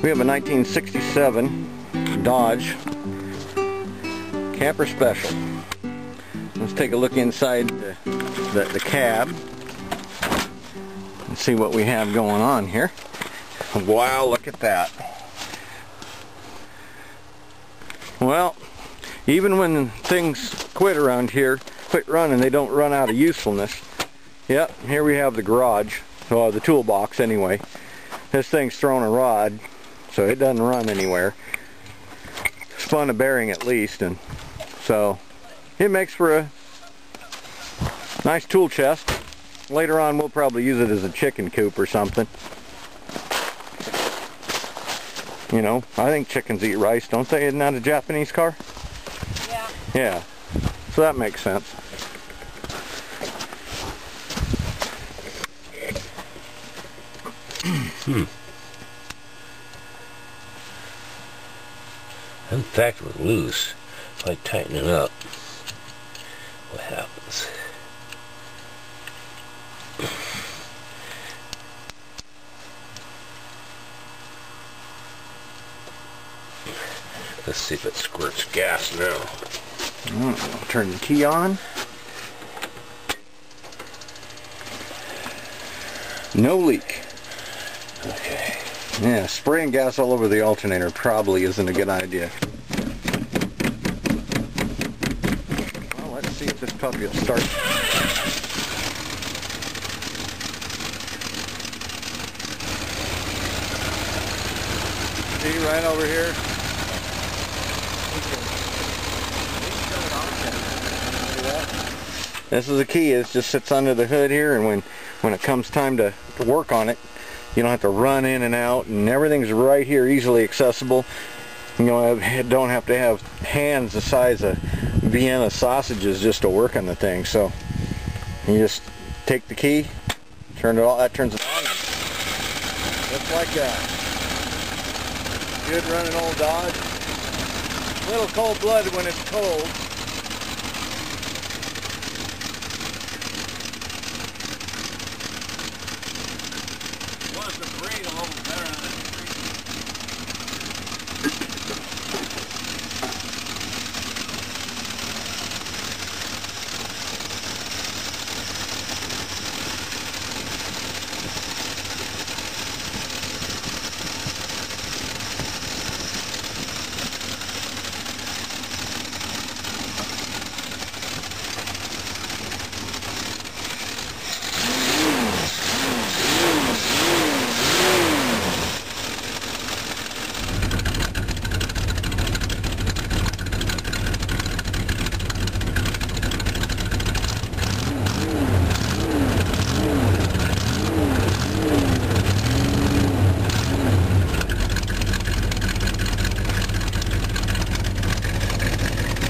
We have a 1967 Dodge Camper Special. Let's take a look inside the cab and see what we have going on here. Wow, look at that. Well, even when things quit around here, quit running, they don't run out of usefulness. Yep, here we have the garage, or the toolbox anyway. This thing's thrown a rod, so it doesn't run anywhere. Spun a bearing at least, and so it makes for a nice tool chest. Later on we'll probably use it as a chicken coop or something. You know, I think chickens eat rice, don't they? Isn't that a Japanese car? Yeah. Yeah, so that makes sense. In fact, it was loose. If I tighten it up, what happens? Let's see if it squirts gas now. Turn the key on. No leak. Okay. Yeah, spraying gas all over the alternator probably isn't a good idea. Well, let's see if this puppy will start. See, right over here. This is the key. It just sits under the hood here, and when it comes time to work on it, you don't have to run in and out, and everything's right here, easily accessible. You don't have to have hands the size of Vienna sausages just to work on the thing. So you just take the key, turn it all. That turns it on. Just like that. Good running old Dodge. A little cold-blooded when it's cold.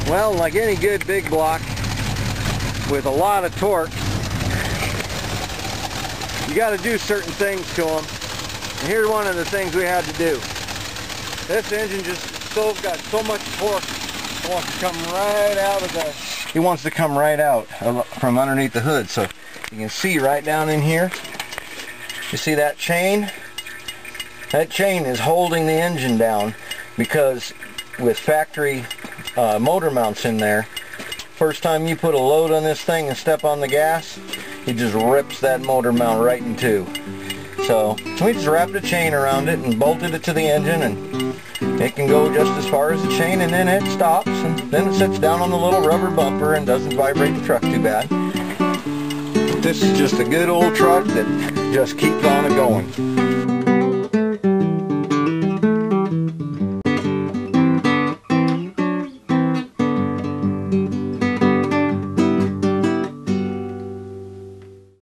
Well, like any good big block with a lot of torque, you got to do certain things to them. And here's one of the things we had to do. This engine just got so much torque, it wants to come right out of the. It wants to come right out from underneath the hood. So you can see right down in here. You see that chain? That chain is holding the engine down because with factory motor mounts in there, first time you put a load on this thing and step on the gas, it just rips that motor mount right in two. So we just wrapped a chain around it and bolted it to the engine, and it can go just as far as the chain, and then it stops, and then it sits down on the little rubber bumper and doesn't vibrate the truck too bad. This is just a good old truck that just keeps on going.